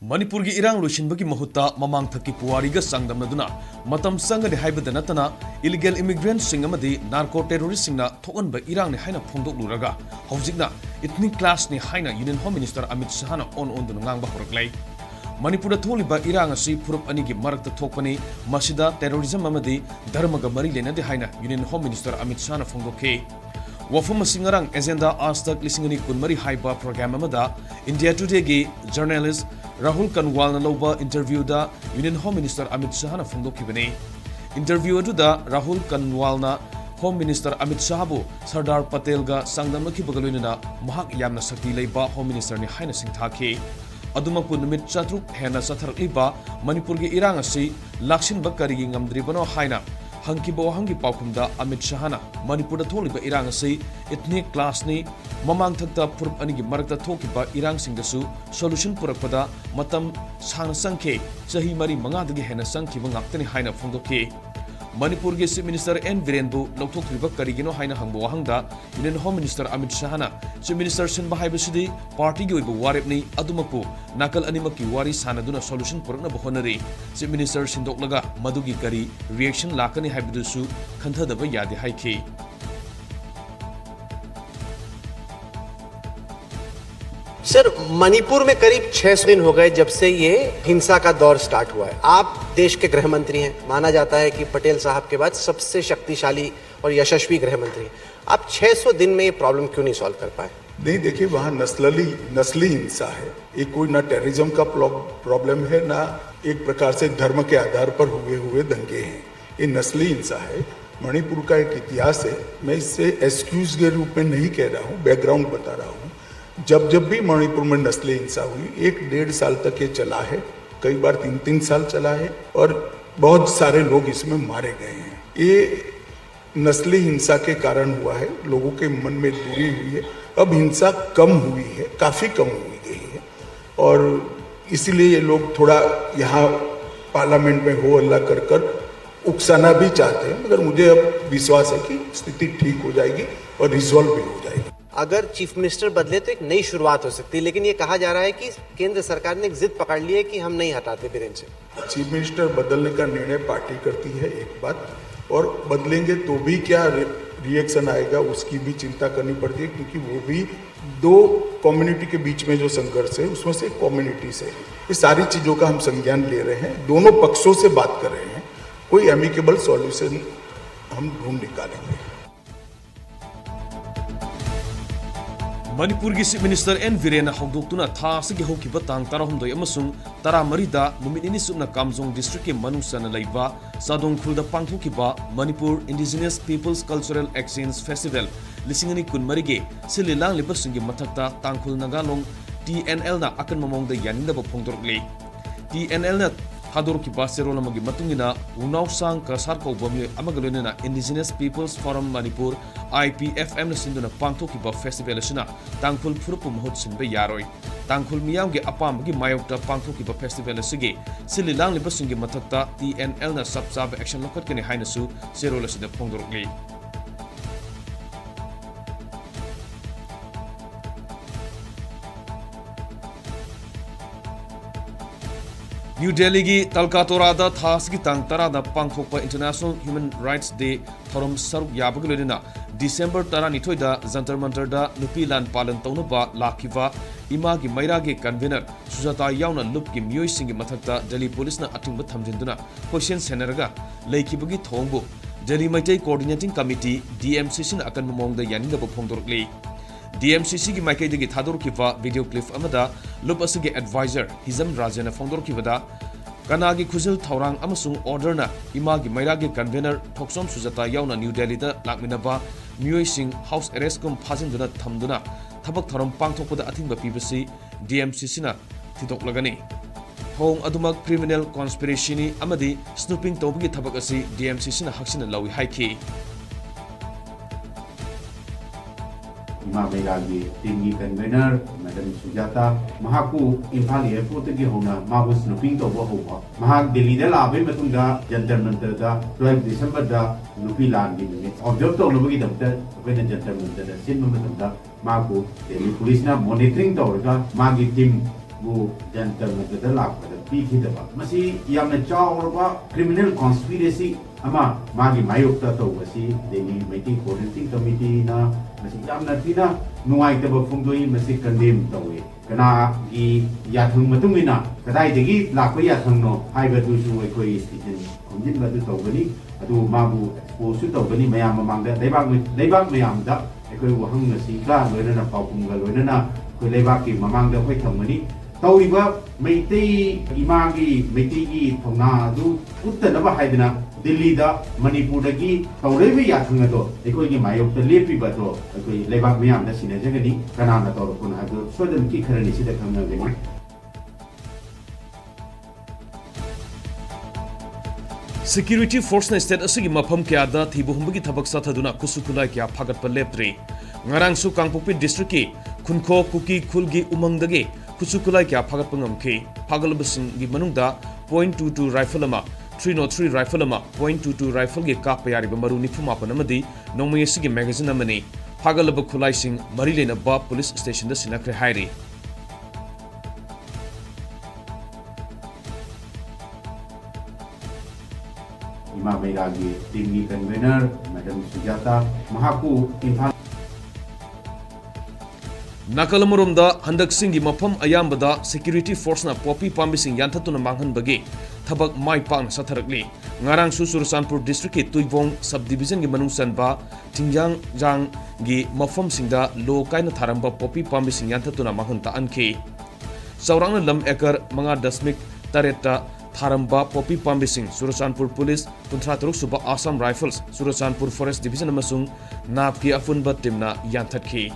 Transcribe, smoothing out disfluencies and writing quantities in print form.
Manipur gi irang loisinbagi mahuta mamang thaki puwariga sangdamnaduna matam sangade haibada natana illegal immigrants sing amadi narco terrorists singna thokanba irang ni haina phongdokluraga hojikna ethnic class ni haina Union Home Minister Amit Shah na on dun ngangba horaklai Manipur da tholiba irang asi phurup ani gi marakta thokpani masida terrorism amadi dharmaga mari lenade haina Union Home Minister Amit Shah na phongdokhe Wafum Singarang agenda Astak Lisingani Kunmari Haiba program amada India Today gi journalist Rahul Kanwal na loba interview da Union Home Minister Amit Shah na phongdokhibani interview aduda Rahul Kanwal na Home Minister Amit Shah bu Sardar Patel ga sangdamnakhibagaloina mahak yamna sakti leiba Home Minister ni haina singthakhi adumapu numit chatruk hena satharliba Manipur gi irang asi laksin bakari gi ngamdribano haina Hangkibo hangi paukumda Amit Shah na Manipur da tholiba irang asi ethnic class ni mamang thakta phurup ani gi marakta thokiba irang singdasu solution purakpada matam sang sangkhe chahi mari manga dagi hena sangkhiba ngaktani haina phongdokhi Manipur gi Chief Minister N Virenbu lokthokriba karigino haina hangbo wahangda Union Home Minister Amit Shah na Chief Minister Sinba haibasidi party gi oiba warepni adumapu nakal animaki wari sanaduna solution purakna bahonari Chief Minister sindoklaga madugi kari reaction lakani haibadusu khanthadaba yade haikhi sir Manipur में करीब 600 दिन हो गए जब से ये हिंसा का दौर स्टार्ट हुआ है। आप देश के गृह मंत्री हैं, माना जाता है कि पटेल साहब के बाद सबसे शक्तिशाली और यशस्वी गृह मंत्री हैं। आप 600 दिन में ये प्रॉब्लम क्यों नहीं सॉल्व कर पाए? नहीं, देखिए वहाँ नस्ली हिंसा है। ये कोई ना टेररिज्म का प्रॉब्लम है, ना एक प्रकार से धर्म के आधार पर हुए दंगे हैं। ये नस्ली हिंसा है। मणिपुर का एक इतिहास है। मैं इससे एक्सक्यूज के रूप में नहीं कह रहा हूँ, बैकग्राउंड बता रहा हूँ। जब भी मणिपुर में नस्ली हिंसा हुई 1-1.5 साल तक ये चला है, कई बार 3-3 साल चला है और बहुत सारे लोग इसमें मारे गए हैं। ये नस्ली हिंसा के कारण हुआ है, लोगों के मन में दूरी हुई है। अब हिंसा कम हुई है, काफ़ी कम हुई गई है और इसीलिए ये लोग थोड़ा यहाँ पार्लियामेंट में हो हल्ला कर उकसाना भी चाहते हैं, मगर मुझे अब विश्वास है कि स्थिति ठीक हो जाएगी और रिजॉल्व भी हो जाएगी। अगर चीफ मिनिस्टर बदले तो एक नई शुरुआत हो सकती है, लेकिन ये कहा जा रहा है कि केंद्र सरकार ने एक जिद पकड़ ली है कि हम नहीं हटाते बीरेन से। चीफ मिनिस्टर बदलने का निर्णय पार्टी करती है एक बात, और बदलेंगे तो भी क्या रिएक्शन आएगा उसकी भी चिंता करनी पड़ती है, क्योंकि वो भी 2 कम्युनिटी के बीच में जो संघर्ष है उसमें से कम्युनिटी से ये सारी चीज़ों का हम संज्ञान ले रहे हैं, दोनों पक्षों से बात कर रहे हैं, कोई एमिकेबल सॉल्यूशन हम ढूंढ निकालेंगे। Manipur gi Chief Minister N Virena hogdoktuna tha asigi hokiba tang 13 amasung 13 da numit ini subna Kamjong district ke manungsana leiba Sadong Khulda pangthokiba Manipur Indigenous Peoples Cultural Exchange Festival lisingani kunmari ge sililang libasungi mathakta tangkhul nagalong TNL na akan mamong da yanindaba phongdorkle TNL na Hador ki basero lamagi matungina unaw sang kasar ko bami amagalone na Indigenous Peoples Forum Manipur IPFM na sinduna pangtho ki ba festival sina tangkhul phurupu mahut sinbe yaroi tangkhul miyam ge apam gi mayokta pangtho ki ba festival sige sililang libasungi mathakta TNL na sab action lokat kene hainasu zero la sida phongdorkli New Delhi gi Talkatora da thas gi tang tara da pangthokpa International Human Rights Day thorom saruk yabagulena December 12 da Jantar Mantar da nupi lan palan taunaba lakhiva ima gi maira gi convener Sujata yauna lup gi miyoi sing gi mathakta Delhi police na atingba thamjinduna question senaga leikibagi thongbu Delhi Maitai Coordinating Committee DMCC na akan mamong da yaninda phongdorkli DMCC ki maikai degi thador kiwa video clip amada lup asigi advisor Hizam Rajana phongdor kiwada kana gi khuzil thaurang amasung order na ima gi maira gi convener Thoksom Sujata yauna New Delhi da lakminaba miyoi sing house arrest kum phajinduna thamduna thabak tharom pangthokpada athingba pibasi DMCC na thidoklagani hong adumak criminal conspiracy ni amadi snooping tawbagi thabak asi DMCC na haksina lawi haiki Mabelagi tinggi convener Madam Sujata Mahaku Imphal airport ki hona mabus snooping to bohuwa Mahak Delhi da labe matunda Jantar Mantar da 12 December da nupi lan gi ne observe to logi dabta when Jantar Mantar da sin mamatunda maku Delhi police na monitoring to ga magi team bu jantar mata lak pada pikir dah. Masih yang mencaw apa criminal conspiracy ama magi mayuk tahu masih Delhi meeting coordinating committee na masih yang nanti na nuai tahu fungdoi masih condemn tahu. Kena di yathung matung ina kadai degi lakoi yathung no hai batu su ekoi citizen konjin batu tahu bani adu mabu posu tahu bani mayam mamangda lebak mayam da ekoi wahang nasi ka loina na paupung ga loina na koi lebak ki mamangda koi thamani tawriba meitei imagi meitei gi thongna adu uttanaba haidina Delhi da Manipur dagi tawrebe yathung ado ekoi gi mayok ta lepi bato ekoi lebak mayam da sine jagani kana na tawro kun adu sodam ki kharani sida khamna gani Security force na state asigi mafam kya da thibu humbagi thabak sathaduna kusukulai kya phagat pa leptri ngarang su kangpokpi district ki khunko kuki khulgi umangdagi kusukulai kya phagat pangamki phagalbasing gi manungda .22 rifle ama 303 rifle ama .22 rifle ge kap yari ba maru nifuma panamadi nongmay asigi magazine amani phagalba khulai sing mari lena ba police station da sinakre hairi Ima Bairagi, tinggi convener, Madam Sujata, Mahaku, Imphal. Nakalamurumda handak singi mafam ayambada security force na popi pambising yanthatuna manghanbagi thabak mai pang satharakli ngarang su Sursanpur district ki Tuibong subdivision gi manungsanba Tingjang jang gi mafam singda lo kaina tharamba popi pambising yanthatuna manghanta anki saurangna lam ekar manga dasmik tareta Tharamba Popi Pambising Sursanpur Police 33 Suba Assam Rifles Sursanpur Forest Division amasung Napki Afunba Timna Yanthatki